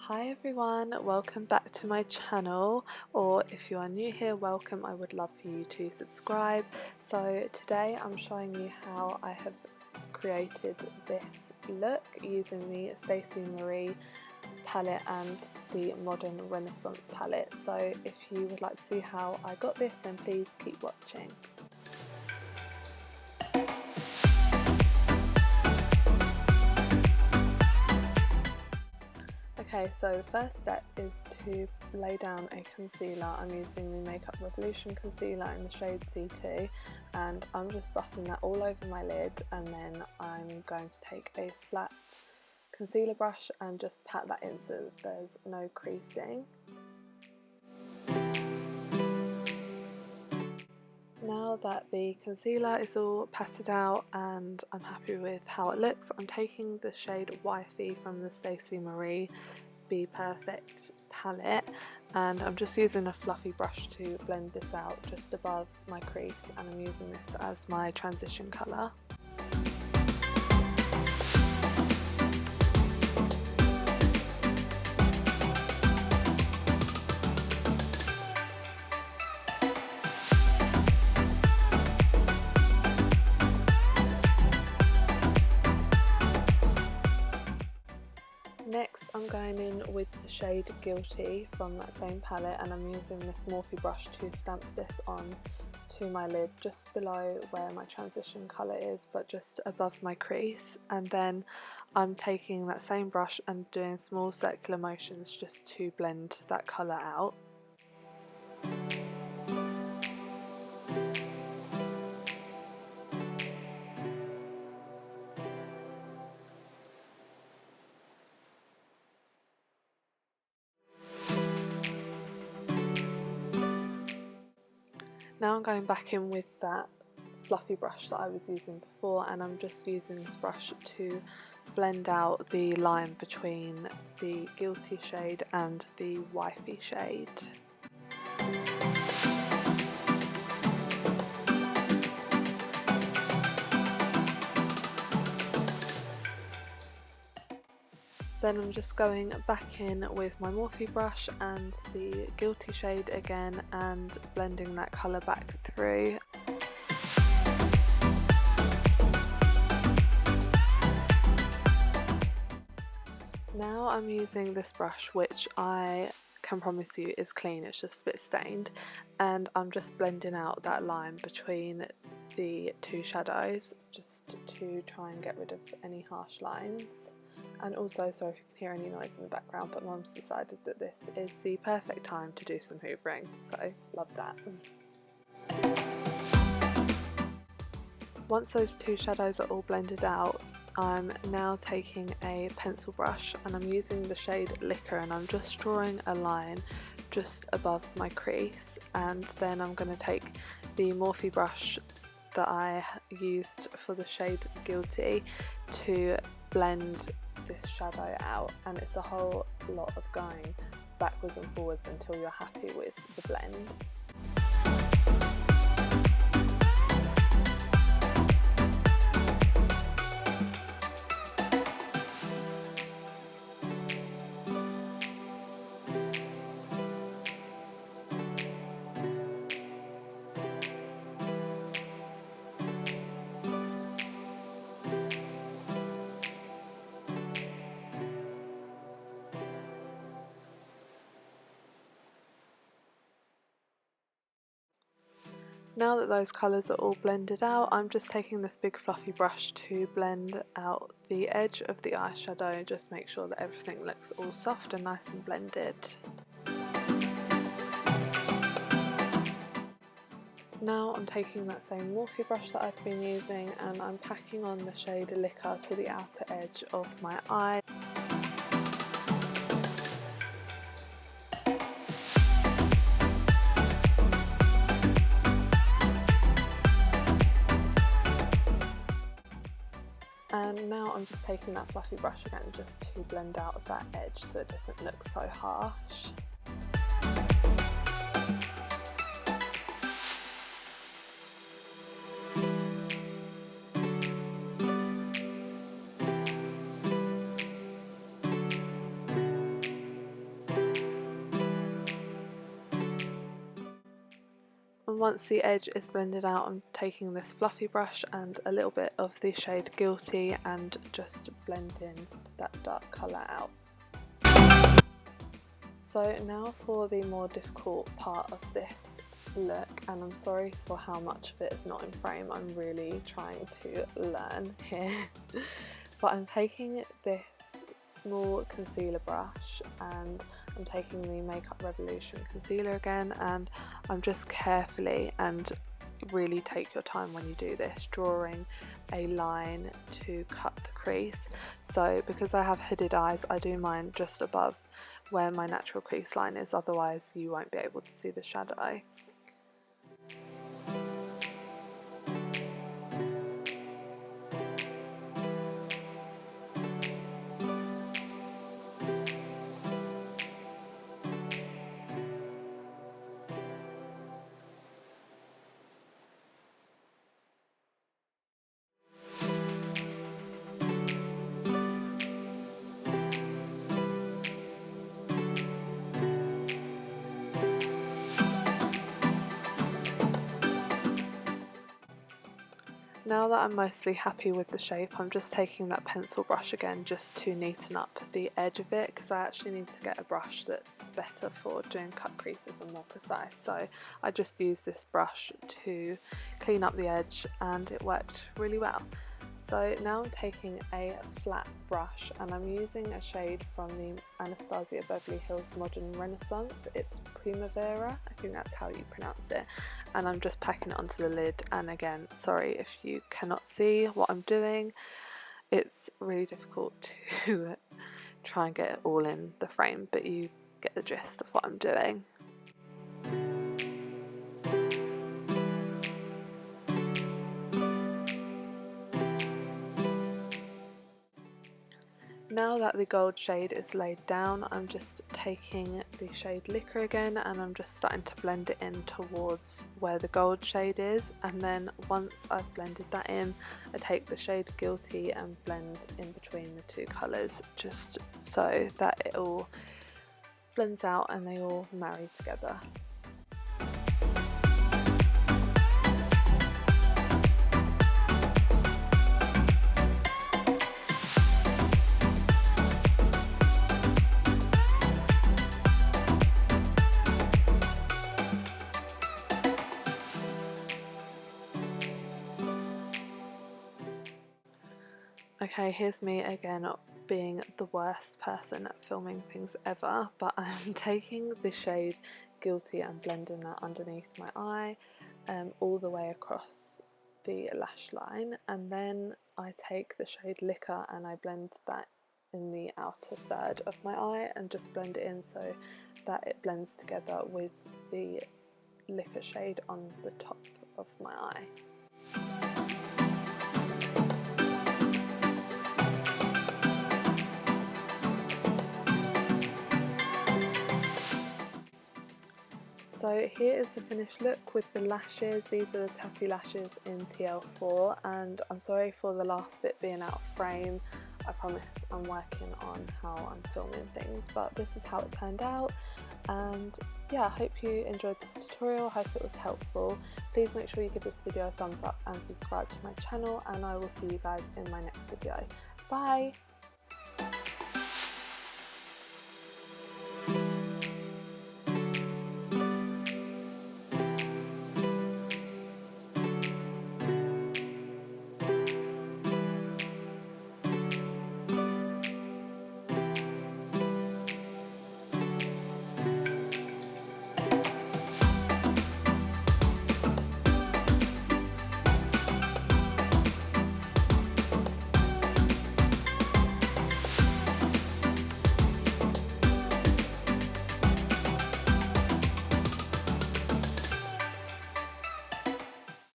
Hi everyone, welcome back to my channel, or if you are new here, welcome. I would love for you to subscribe. So today I'm showing you how I have created this look using the Stacey Marie palette and the Modern Renaissance palette. So if you would like to see how I got this, then please keep watching. Okay, so the first step is to lay down a concealer. I'm using the Makeup Revolution concealer in the shade C2, and I'm just buffing that all over my lid, and then I'm going to take a flat concealer brush and just pat that in so that there's no creasing. Now that the concealer is all patted out and I'm happy with how it looks, I'm taking the shade Wifey from the Stacey Marie Bperfect palette, and I'm just using a fluffy brush to blend this out just above my crease, and I'm using this as my transition colour. Next I'm going in with the shade Guilty from that same palette, and I'm using this Morphe brush to stamp this on to my lid just below where my transition colour is, but just above my crease. And then I'm taking that same brush and doing small circular motions just to blend that colour out. Now I'm going back in with that fluffy brush that I was using before, and I'm just using this brush to blend out the line between the Guilty shade and the Wifey shade. Then I'm just going back in with my Morphe brush and the Guilty shade again and blending that colour back through. Now I'm using this brush, which I can promise you is clean, it's just a bit stained, and I'm just blending out that line between the two shadows just to try and get rid of any harsh lines. And also, sorry if you can hear any noise in the background, but Mum's decided that this is the perfect time to do some hoovering, so love that. Once those two shadows are all blended out, I'm now taking a pencil brush and I'm using the shade Liquor, and I'm just drawing a line just above my crease, and then I'm going to take the Morphe brush that I used for the shade Guilty to blend this shadow out, and it's a whole lot of going backwards and forwards until you're happy with the blend. Now that those colours are all blended out, I'm just taking this big fluffy brush to blend out the edge of the eyeshadow, just make sure that everything looks all soft and nice and blended. Now I'm taking that same Morphe brush that I've been using, and I'm packing on the shade Liquor to the outer edge of my eye. And now I'm just taking that fluffy brush again just to blend out that edge so it doesn't look so harsh. once the edge is blended out, I'm taking this fluffy brush and a little bit of the shade Guilty and just blending that dark colour out. So now for the more difficult part of this look, and I'm sorry for how much of it is not in frame, I'm really trying to learn here. But I'm taking this small concealer brush and I'm taking the Makeup Revolution concealer again, and I'm just carefully, and really take your time when you do this, drawing a line to cut the crease. So because I have hooded eyes, I do mine just above where my natural crease line is, otherwise you won't be able to see the shadow. Now that I'm mostly happy with the shape, I'm just taking that pencil brush again just to neaten up the edge of it, because I actually need to get a brush that's better for doing cut creases and more precise. So I just used this brush to clean up the edge and it worked really well. So now I'm taking a flat brush and I'm using a shade from the Anastasia Beverly Hills Modern Renaissance. It's Primavera, I think that's how you pronounce it. And I'm just packing it onto the lid, and again, sorry if you cannot see what I'm doing. It's really difficult to try and get it all in the frame, but you get the gist of what I'm doing. Now that the gold shade is laid down, I'm just taking the shade Liquor again and I'm just starting to blend it in towards where the gold shade is, and then once I've blended that in, I take the shade Guilty and blend in between the two colours just so that it all blends out and they all marry together. Okay, here's me again being the worst person at filming things ever, but I'm taking the shade Guilty and blending that underneath my eye all the way across the lash line, and then I take the shade Liquor and I blend that in the outer third of my eye and just blend it in so that it blends together with the Liquor shade on the top of my eye. So here is the finished look with the lashes. These are the Tatti Lashes in TL4, and I'm sorry for the last bit being out of frame. I promise I'm working on how I'm filming things, but this is how it turned out. And yeah, I hope you enjoyed this tutorial, I hope it was helpful. Please make sure you give this video a thumbs up and subscribe to my channel, and I will see you guys in my next video. Bye!